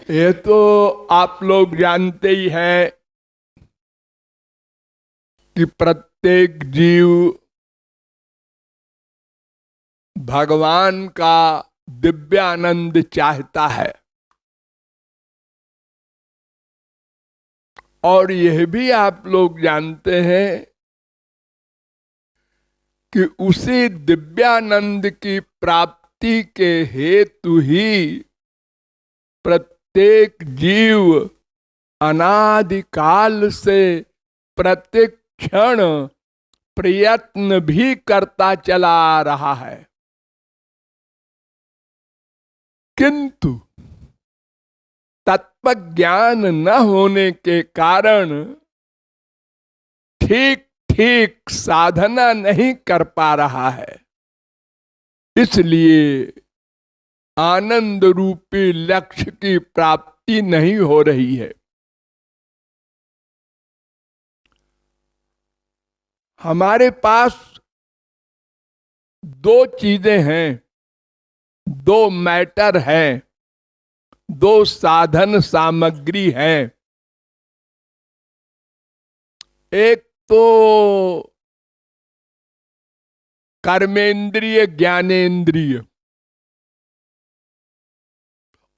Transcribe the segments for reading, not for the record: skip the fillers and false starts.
ये तो आप लोग जानते ही हैं कि प्रत्येक जीव भगवान का दिव्यानंद चाहता है। और यह भी आप लोग जानते हैं कि उसी दिव्यानंद की प्राप्ति के हेतु ही प्रत्येक जीव अनादिकाल से प्रत्येक क्षण प्रयत्न भी करता चला आ रहा है, किंतु तत्व ज्ञान न होने के कारण ठीक ठीक साधना नहीं कर पा रहा है। इसलिए आनंद रूपी लक्ष्य की प्राप्ति नहीं हो रही है। हमारे पास दो चीजें हैं, दो मैटर हैं, दो साधन सामग्री हैं। एक तो कर्मेंद्रिय ज्ञानेंद्रिय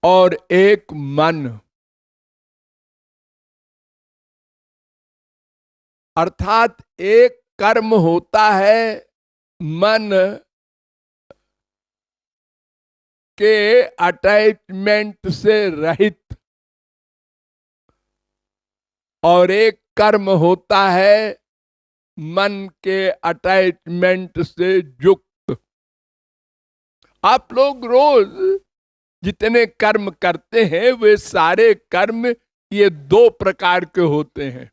और एक मन। अर्थात एक कर्म होता है मन के अटैचमेंट से रहित, और एक कर्म होता है मन के अटैचमेंट से युक्त। आप लोग रोज जितने कर्म करते हैं वे सारे कर्म ये दो प्रकार के होते हैं।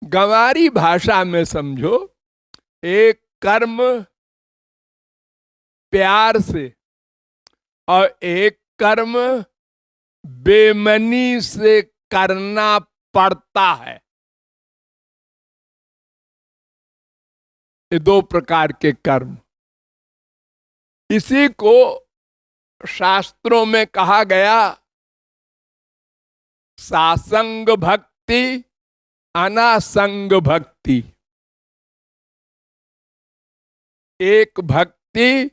गंवारी भाषा में समझो, एक कर्म प्यार से और एक कर्म बेमनी से करना पड़ता है। ये दो प्रकार के कर्म। इसी को शास्त्रों में कहा गया सासंग भक्ति, अनासंग भक्ति। एक भक्ति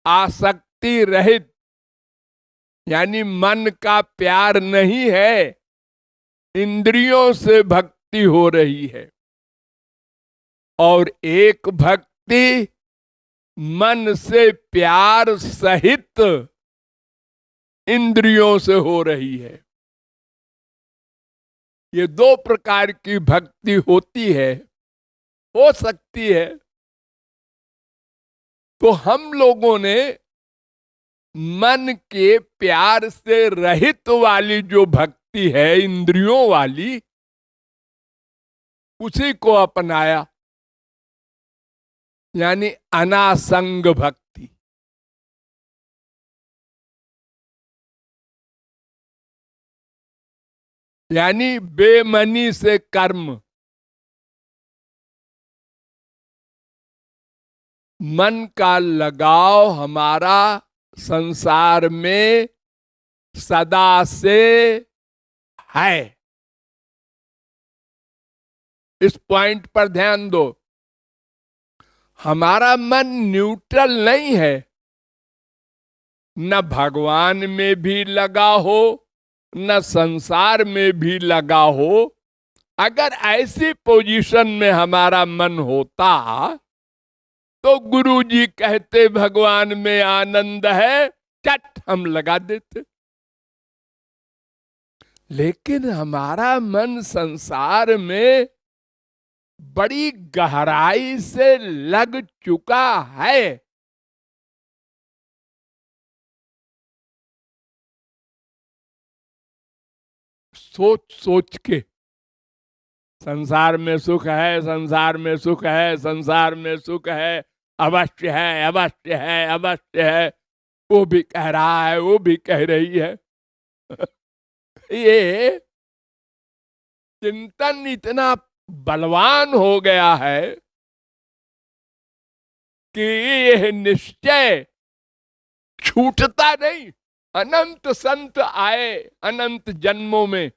आसक्ति रहित, यानी मन का प्यार नहीं है, इंद्रियों से भक्ति हो रही है। और एक भक्ति मन से प्यार सहित इंद्रियों से हो रही है। ये दो प्रकार की भक्ति होती है, हो सकती है। तो हम लोगों ने मन के प्यार से रहित वाली जो भक्ति है, इंद्रियों वाली, उसी को अपनाया, यानी अनासंग भक्ति। यानी बेमनी से कर्म। मन का लगाव हमारा संसार में सदा से है। इस पॉइंट पर ध्यान दो। हमारा मन न्यूट्रल नहीं है, न भगवान में भी लगा हो न संसार में भी लगा हो। अगर ऐसी पोजीशन में हमारा मन होता तो गुरु जी कहते भगवान में आनंद है, चट हम लगा देते। लेकिन हमारा मन संसार में बड़ी गहराई से लग चुका है। सोच सोच के, संसार में सुख है, संसार में सुख है, संसार में सुख है, अवश्य है, अवश्य है, अवश्य है। वो भी कह रहा है, वो भी कह रही है। ये चिंतन इतना बलवान हो गया है कि यह निश्चय छूटता नहीं। अनंत संत आए, अनंत जन्मों में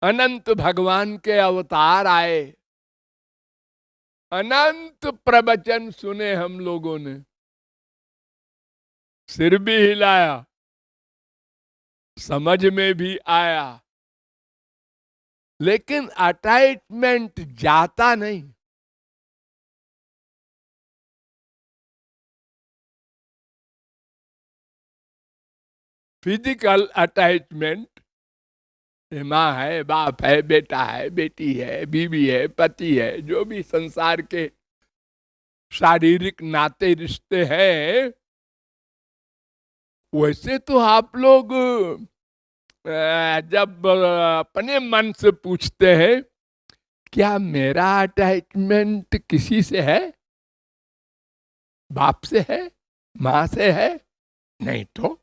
अनंत भगवान के अवतार आए, अनंत प्रवचन सुने हम लोगों ने, सिर भी हिलाया, समझ में भी आया, लेकिन अटैचमेंट जाता नहीं। फिजिकल अटैचमेंट, माँ है, बाप है, बेटा है, बेटी है, बीवी है, पति है, जो भी संसार के शारीरिक नाते रिश्ते हैं, वैसे तो आप लोग जब अपने मन से पूछते हैं क्या मेरा अटैचमेंट किसी से है, बाप से है, माँ से है, नहीं तो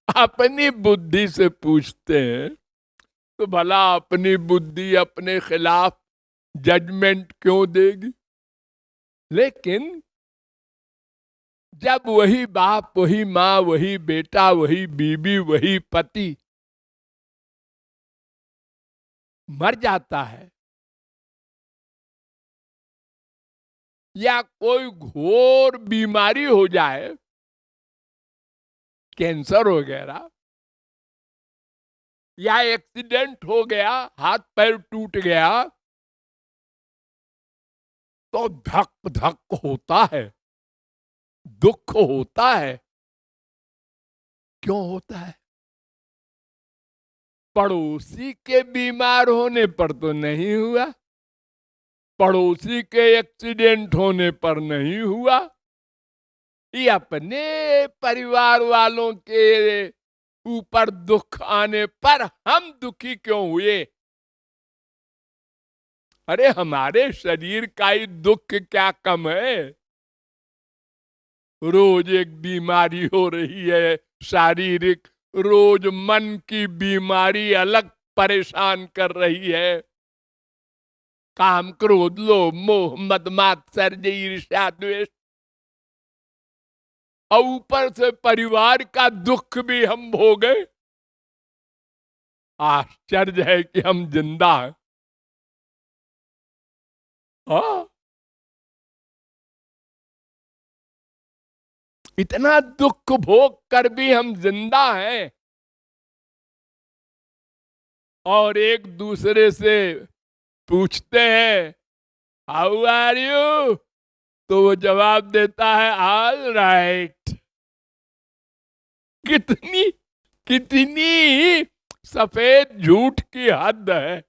अपनी बुद्धि से पूछते हैं, तो भला अपनी बुद्धि अपने खिलाफ जजमेंट क्यों देगी। लेकिन जब वही बाप, वही माँ, वही बेटा, वही बीबी, वही पति मर जाता है, या कोई घोर बीमारी हो जाए, कैंसर वगैरह, या एक्सीडेंट हो गया, हाथ पैर टूट गया, तो धक धक होता है, दुख होता है। क्यों होता है? पड़ोसी के बीमार होने पर तो नहीं हुआ, पड़ोसी के एक्सीडेंट होने पर नहीं हुआ, ये अपने परिवार वालों के ऊपर दुख आने पर हम दुखी क्यों हुए। अरे हमारे शरीर का ही दुख क्या कम है, रोज एक बीमारी हो रही है शारीरिक, रोज मन की बीमारी अलग परेशान कर रही है, काम क्रोध लोभ मोह मद मात्सर्य ईर्ष्या द्वेष, और ऊपर से परिवार का दुख भी हम भोगे। आश्चर्य है कि हम जिंदा हैं। हाँ, इतना दुख भोग कर भी हम जिंदा हैं, और एक दूसरे से पूछते हैं हाउ आर यू, तो वो जवाब देता है ऑल राइट। कितनी कितनी सफेद झूठ की हद है,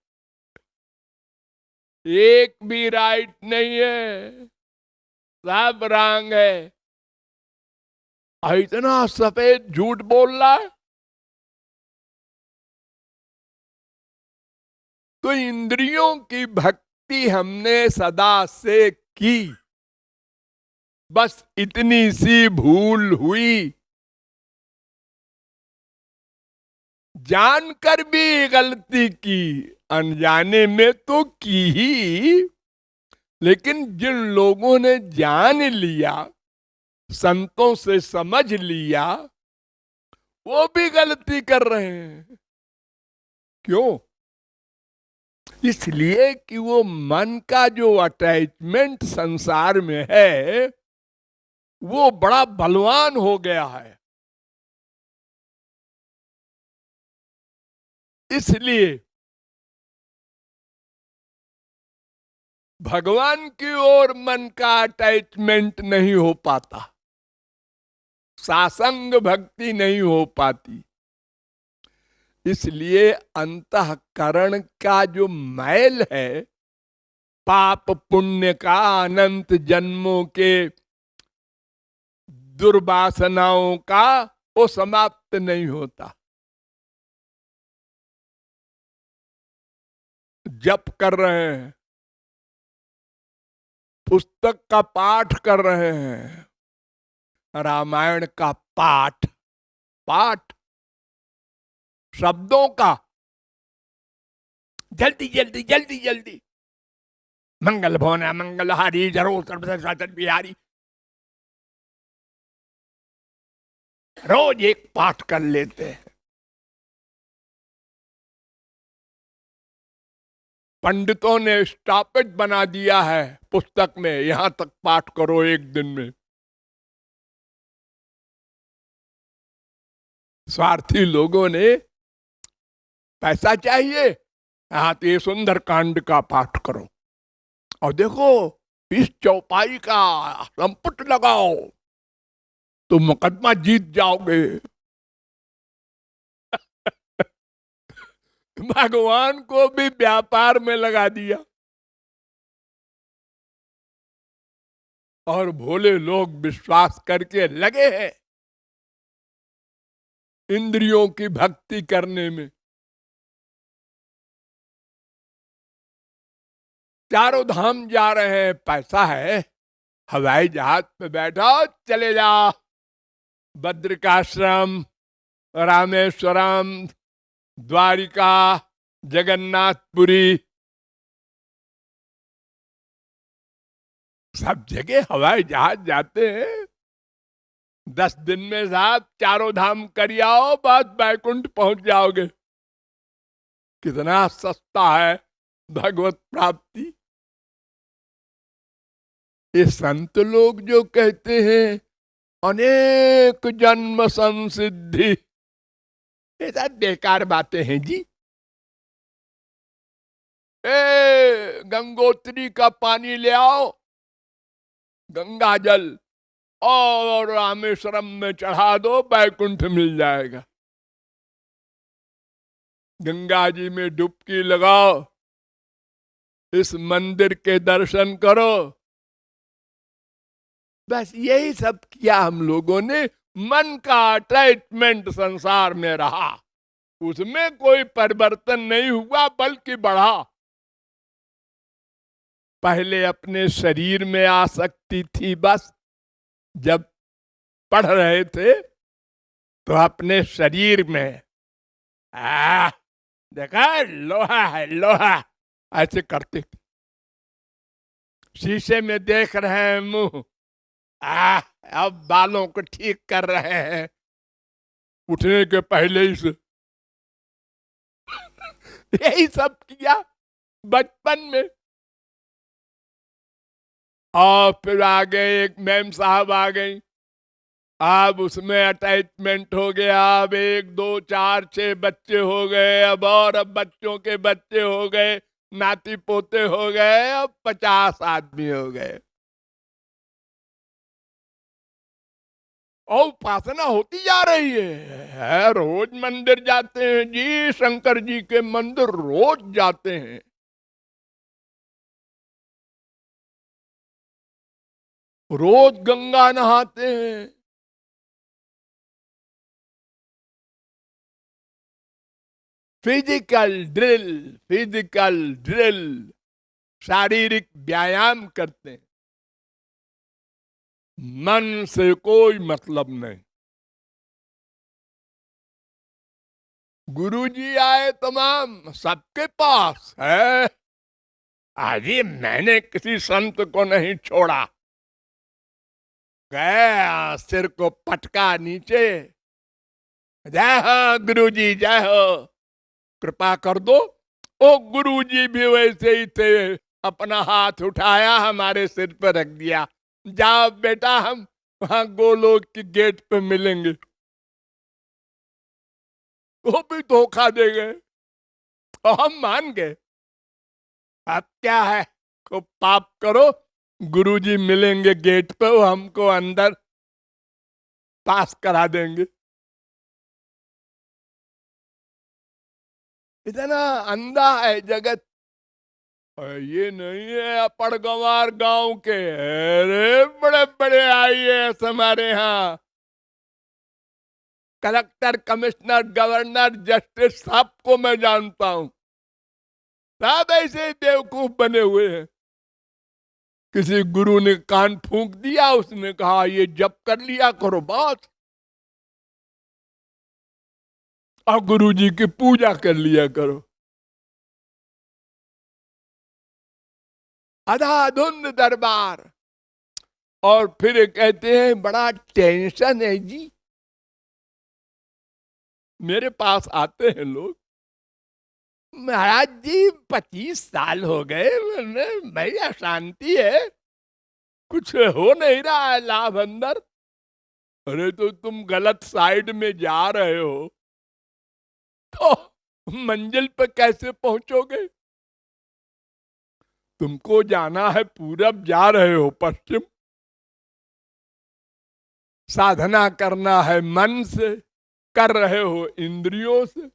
एक भी राइट नहीं है, सब रंग है, और इतना सफेद झूठ बोल रहा है। तो इंद्रियों की भक्ति हमने सदा से की, बस इतनी सी भूल हुई, जानकर भी गलती की, अनजाने में तो की ही, लेकिन जिन लोगों ने जान लिया, संतों से समझ लिया, वो भी गलती कर रहे हैं। क्यों? इसलिए कि वो मन का जो अटैचमेंट संसार में है, वो बड़ा बलवान हो गया है। इसलिए भगवान की ओर मन का अटैचमेंट नहीं हो पाता, सासंग भक्ति नहीं हो पाती। इसलिए अंतःकरण का जो मैल है, पाप पुण्य का, अनंत जन्मों के दुर्वासनाओं का, वो समाप्त नहीं होता। जप कर रहे हैं, पुस्तक का पाठ कर रहे हैं, रामायण का पाठ, पाठ शब्दों का, जल्दी जल्दी जल्दी जल्दी, मंगल भवना मंगल हारी जरो सर्वदा बिहारी, रोज एक पाठ कर लेते हैं। पंडितों ने स्टॉपेज बना दिया है पुस्तक में, यहां तक पाठ करो एक दिन में। स्वार्थी लोगों ने पैसा चाहिए, हाँ तो ये सुंदर कांड का पाठ करो और देखो इस चौपाई का संपुट लगाओ तो मुकदमा जीत जाओगे। भगवान को भी व्यापार में लगा दिया और भोले लोग विश्वास करके लगे हैं इंद्रियों की भक्ति करने में। चारों धाम जा रहे हैं, पैसा है, हवाई जहाज पे बैठो चले जाओ, बद्रिकाश्रम, रामेश्वरम, द्वारिका, जगन्नाथपुरी, सब जगह हवाई जहाज जाते हैं। 10 दिन में साहब चारों धाम कर आओ, बस बैकुंठ पहुंच जाओगे। कितना सस्ता है भगवत प्राप्ति। ये संत लोग जो कहते हैं अनेक जन्म संसिद्धि, ये सब बेकार बातें हैं जी। गंगोत्री का पानी ले आओ, गंगा जल, और रामेश्वरम में चढ़ा दो, बैकुंठ मिल जाएगा। गंगा जी में डुबकी लगाओ, इस मंदिर के दर्शन करो, बस यही सब किया हम लोगों ने। मन का अटैचमेंट संसार में रहा, उसमें कोई परिवर्तन नहीं हुआ बल्कि बढ़ा। पहले अपने शरीर में आसक्ति थी, बस जब पढ़ रहे थे तो अपने शरीर में देखा लोहा है लोहा, ऐसे करते थे। शीशे में देख रहे हैं मुंह, अब बालों को ठीक कर रहे हैं उठने के पहले ही से। यही सब किया बचपन में। और फिर आ गए, एक मैम साहब आ गई, अब उसमें अटैचमेंट हो गया। अब 1 2 4 6 बच्चे हो गए, अब बच्चों के बच्चे हो गए, नाती पोते हो गए, अब 50 आदमी हो गए। और उपासना होती जा रही है। रोज मंदिर जाते हैं जी, शंकर जी के मंदिर रोज जाते हैं। रोज गंगा नहाते हैं। फिजिकल ड्रिल, शारीरिक व्यायाम करते हैं, मन से कोई मतलब नहीं। गुरुजी आए तमाम, सबके पास है। अरे मैंने किसी संत को नहीं छोड़ा, गया सिर को पटका नीचे, जय हो गुरुजी जय हो, कृपा कर दो। ओ गुरुजी भी वैसे ही थे, अपना हाथ उठाया हमारे सिर पर रख दिया, जाओ बेटा हम वहां गोलोक की गेट पे मिलेंगे। वो भी धोखा दे गए और हम मान गए। अब क्या है, खूब पाप करो, गुरुजी मिलेंगे गेट पे, वो हमको अंदर पास करा देंगे। इतना अंधा है जगत। ये नहीं है अपड़ गंवार गांव के, अरे बड़े बड़े आईएएस हमारे यहाँ, कलेक्टर, कमिश्नर, गवर्नर, जस्टिस, सबको मैं जानता हूं। सब ऐसे बेवकूफ बने हुए हैं। किसी गुरु ने कान फूंक दिया, उसने कहा ये जप कर लिया करो बस, और गुरु जी की पूजा कर लिया करो। अंधाधुंध दरबार। और फिर कहते हैं बड़ा टेंशन है जी, मेरे पास आते हैं लोग, महाराज जी 25 साल हो गए, भाई अशांति है, कुछ हो नहीं रहा है लाभ अंदर। अरे तो तुम गलत साइड में जा रहे हो, तो मंजिल पे कैसे पहुंचोगे? तुमको जाना है पूरब, जा रहे हो पश्चिम। साधना करना है मन से, कर रहे हो इंद्रियों से।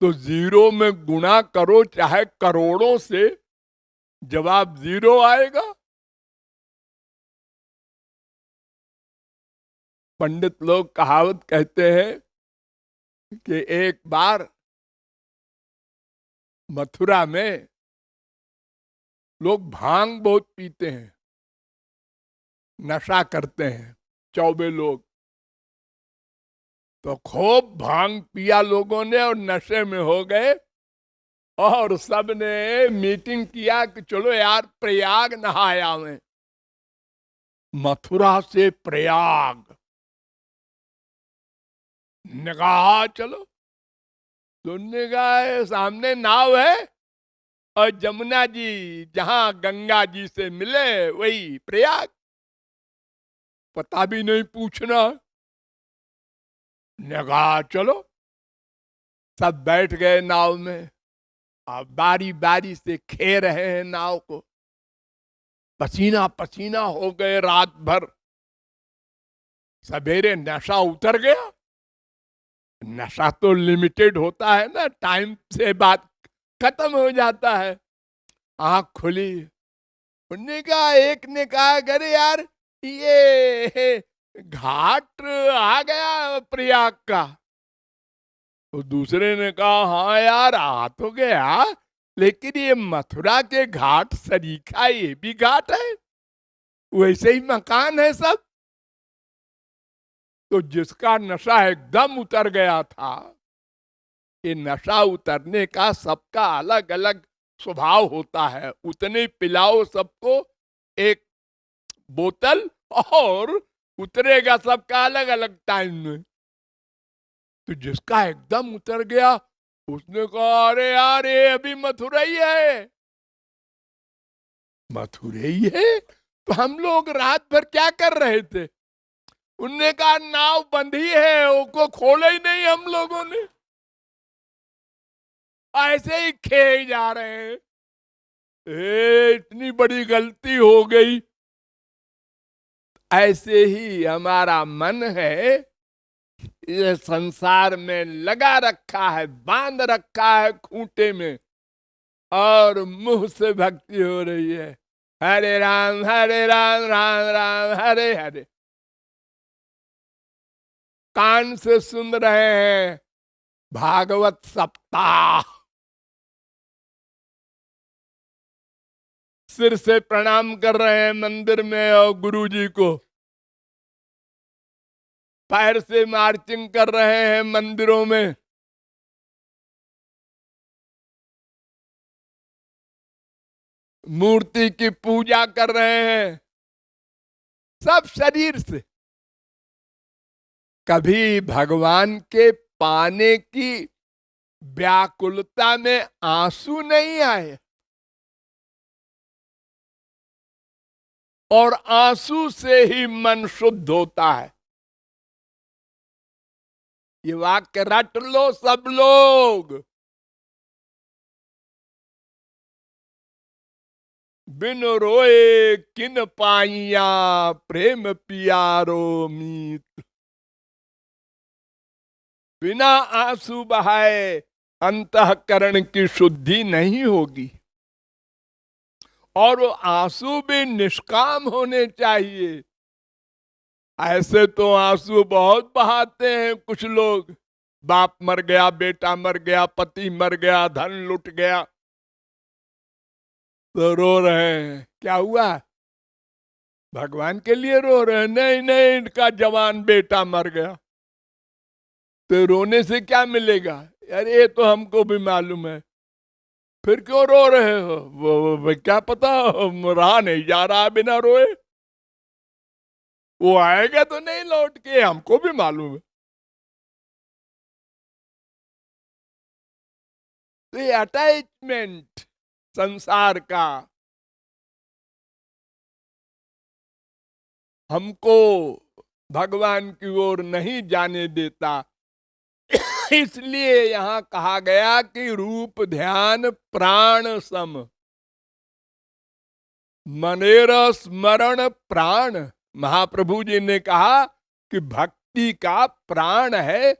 तो जीरो में गुणा करो चाहे करोड़ों से, जवाब जीरो आएगा। पंडित लोग कहावत कहते हैं कि एक बार मथुरा में लोग भांग बहुत पीते हैं, नशा करते हैं, चौबे लोग। तो खूब भांग पिया लोगों ने और नशे में हो गए, और सब ने मीटिंग किया कि चलो यार प्रयाग नहाया में। मथुरा से प्रयाग निगाह, चलो सुनने का है, सामने नाव है, और जमुना जी जहां गंगा जी से मिले वही प्रयाग, पता भी नहीं पूछना। निगाह चलो, सब बैठ गए नाव में, और बारी बारी से खे रहे हैं नाव को। पसीना पसीना हो गए रात भर। सवेरे नशा उतर गया। नशा तो लिमिटेड होता है ना, टाइम से बात खत्म हो जाता है। आंख खुली, उनने कहा, एक ने कहा अरे यार ये घाट आ गया प्रयाग का। तो दूसरे ने कहा हाँ यार आ तो गया, लेकिन ये मथुरा के घाट सरीखा ये भी घाट है, वैसे ही मकान है सब। तो जिसका नशा एकदम उतर गया था, ये नशा उतरने का सबका अलग अलग स्वभाव होता है, उतने पिलाओ सबको एक बोतल, और उतरेगा सबका अलग अलग टाइम में। तो जिसका एकदम उतर गया, उसने कहा अरे यार ये अभी मथुरा ही है। मथुरा ही है? तो हम लोग रात भर क्या कर रहे थे? उनने कहा नाव बंधी है, उसको खोले ही नहीं हम लोगों ने, ऐसे ही खे जा रहे हैं। इतनी बड़ी गलती हो गई। ऐसे ही हमारा मन है, ये संसार में लगा रखा है, बांध रखा है खूंटे में, और मुंह से भक्ति हो रही है, हरे राम राम राम हरे हरे। कान से सुन रहे हैं भागवत सप्ताह, सिर से प्रणाम कर रहे हैं मंदिर में और गुरु जी को, पैर से मार्चिंग कर रहे हैं मंदिरों में। मूर्ति की पूजा कर रहे हैं, सब शरीर से। कभी भगवान के पाने की व्याकुलता में आंसू नहीं आए, और आंसू से ही मन शुद्ध होता है। ये वाक्य रट लो सब लोग। बिन रोए किन पाइया, प्रेम पियारो मीत। बिना आंसू बहाए अंतःकरण की शुद्धि नहीं होगी, और वो आंसू भी निष्काम होने चाहिए। ऐसे तो आंसू बहुत बहाते हैं कुछ लोग, बाप मर गया, बेटा मर गया, पति मर गया, धन लुट गया, तो रो रहे हैं। क्या हुआ? भगवान के लिए रो रहे हैं? नहीं नहीं, इनका जवान बेटा मर गया। तो रोने से क्या मिलेगा? अरे ये तो हमको भी मालूम है, फिर क्यों रो रहे हो? वो क्या पता, रहा नहीं जा रहा बिना रोए। वो आएगा तो नहीं लौट के, हमको भी मालूम है। तो ये अटैचमेंट संसार का हमको भगवान की ओर नहीं जाने देता। इसलिए यहां कहा गया कि रूप ध्यान प्राण सम, मनेर स्मरण प्राण। महाप्रभु जी ने कहा कि भक्ति का प्राण है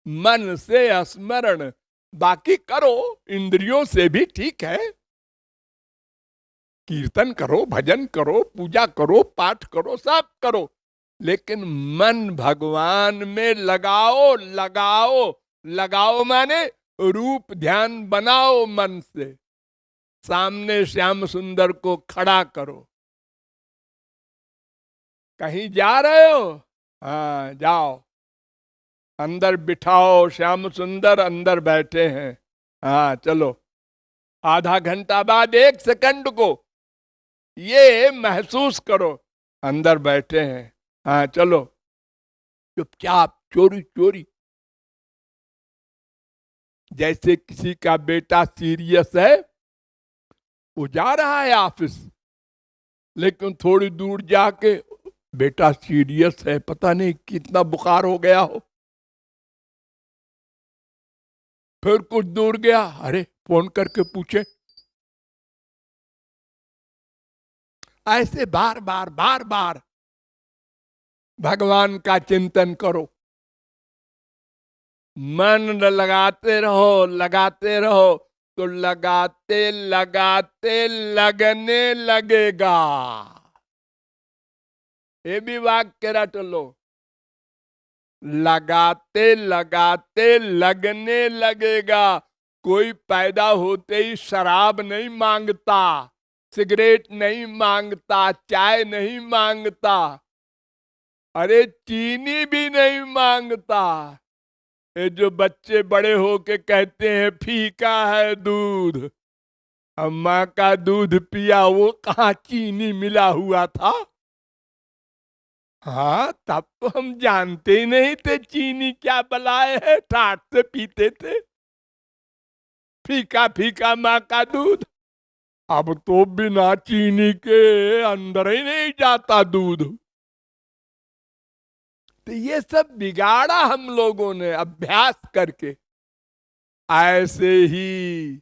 मन से स्मरण। बाकी करो इंद्रियों से भी ठीक है, कीर्तन करो, भजन करो, पूजा करो, पाठ करो, सब करो, लेकिन मन भगवान में लगाओ। लगाओ लगाओ माने रूप ध्यान बनाओ मन से। सामने श्याम सुंदर को खड़ा करो। कहीं जा रहे हो, हाँ जाओ, अंदर बिठाओ, श्याम सुंदर अंदर बैठे हैं, हाँ चलो। आधा घंटा बाद 1 सेकंड को ये महसूस करो, अंदर बैठे हैं, हाँ चलो। चुपचाप चोरी चोरी, जैसे किसी का बेटा सीरियस है, वो जा रहा है ऑफिस, लेकिन थोड़ी दूर जाके बेटा सीरियस है, पता नहीं कितना बुखार हो गया हो। फिर कुछ दूर गया, अरे फोन करके पूछे। ऐसे बार बार बार बार भगवान का चिंतन करो। मन लगाते रहो, लगाते रहो, तो लगाते लगाते लगने लगेगा। ये भी वाक्य रट लो। लगाते लगाते लगने लगेगा। कोई पैदा होते ही शराब नहीं मांगता, सिगरेट नहीं मांगता, चाय नहीं मांगता, अरे चीनी भी नहीं मांगता। ये जो बच्चे बड़े होके कहते हैं फीका है दूध, अम्मा का दूध पिया, वो कहाँ चीनी मिला हुआ था। हाँ तब तो हम जानते ही नहीं थे चीनी क्या बलाए है, ठाट से पीते थे फीका फीका माँ का दूध। अब तो बिना चीनी के अंदर ही नहीं जाता दूध। तो ये सब बिगाड़ा हम लोगों ने अभ्यास करके। ऐसे ही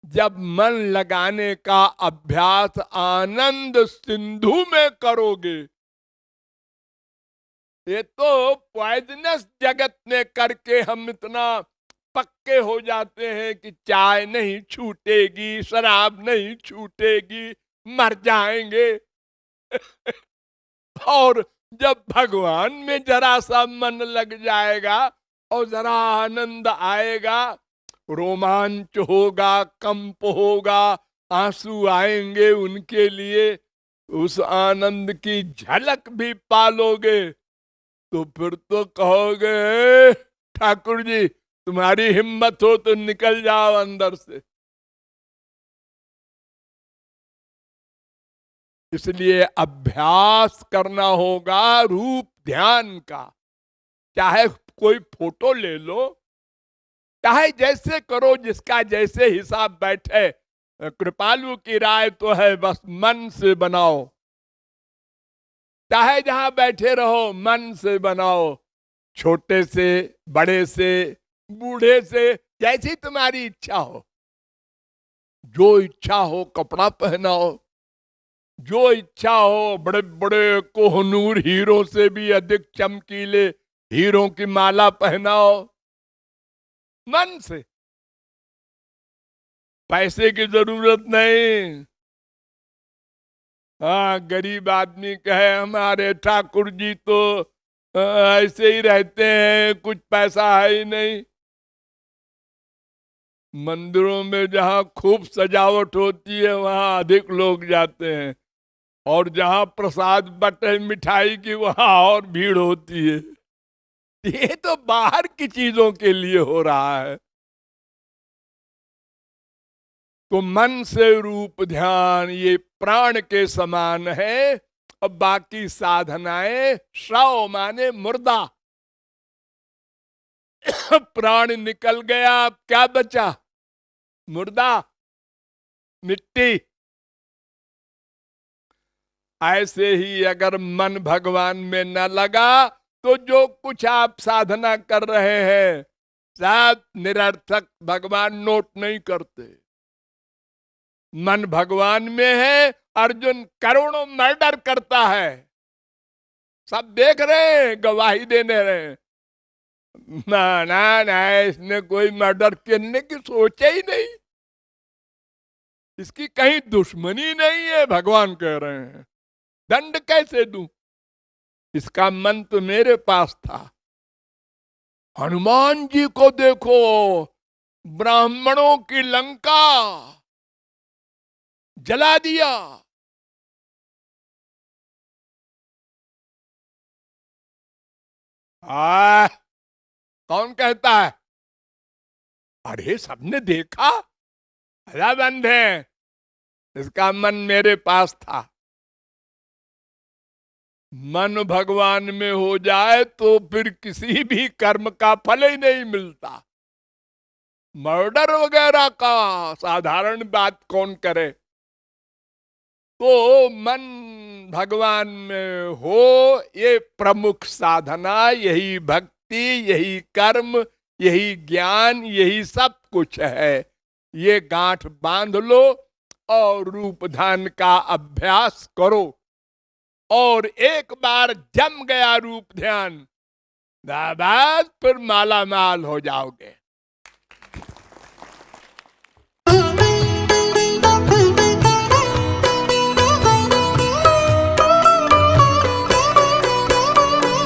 जब मन लगाने का अभ्यास आनंद सिंधु में करोगे, ये तो पॉइजनस जगत में करके हम इतना पक्के हो जाते हैं कि चाय नहीं छूटेगी, शराब नहीं छूटेगी, मर जाएंगे। और जब भगवान में जरा सा मन लग जाएगा और जरा आनंद आएगा, रोमांच होगा, कंप होगा, आंसू आएंगे उनके लिए, उस आनंद की झलक भी पालोगे, तो फिर तो कहोगे ठाकुर जी तुम्हारी हिम्मत हो तो निकल जाओ अंदर से। इसलिए अभ्यास करना होगा रूप ध्यान का। चाहे कोई फोटो ले लो, चाहे जैसे करो, जिसका जैसे हिसाब बैठे। कृपालु की राय तो है बस मन से बनाओ, चाहे जहां बैठे रहो मन से बनाओ। छोटे से, बड़े से, बूढ़े से, जैसी तुम्हारी इच्छा हो। जो इच्छा हो कपड़ा पहनाओ, जो इच्छा हो बड़े बड़े कोहनूर हीरो से भी अधिक चमकीले हीरो की माला पहनाओ, मन से। पैसे की जरूरत नहीं। हाँ गरीब आदमी कहे हमारे ठाकुर जी तो ऐसे ही रहते हैं, कुछ पैसा है ही नहीं। मंदिरों में जहां खूब सजावट होती है वहां अधिक लोग जाते हैं, और जहां प्रसाद बटे मिठाई की वहां और भीड़ होती है। ये तो बाहर की चीजों के लिए हो रहा है। तो मन से रूप ध्यान ये प्राण के समान है, और बाकी साधनाएं शव माने मुर्दा। प्राण निकल गया, अब क्या बचा? मुर्दा, मिट्टी। ऐसे ही अगर मन भगवान में न लगा तो जो कुछ आप साधना कर रहे हैं सब निरर्थक, भगवान नोट नहीं करते। मन भगवान में है, अर्जुन करोड़ों मर्डर करता है, सब देख रहे हैं, गवाही देने रहे हैं। ना ना ना, इसने कोई मर्डर करने की सोचा ही नहीं, इसकी कहीं दुश्मनी नहीं है, भगवान कह रहे हैं। दंड कैसे दूं? इसका मन तो मेरे पास था। हनुमान जी को देखो, ब्राह्मणों की लंका जला दिया। कौन कहता है? अरे सबने देखा, हरा बंद है। इसका मन मेरे पास था। मन भगवान में हो जाए तो फिर किसी भी कर्म का फल ही नहीं मिलता। मर्डर वगैरह का साधारण बात कौन करे। तो मन भगवान में हो, ये प्रमुख साधना, यही भक्ति, यही कर्म, यही ज्ञान, यही सब कुछ है। ये गांठ बांध लो और रूप ध्यान का अभ्यास करो, और एक बार जम गया रूप ध्यान, बस फिर माला माल हो जाओगे।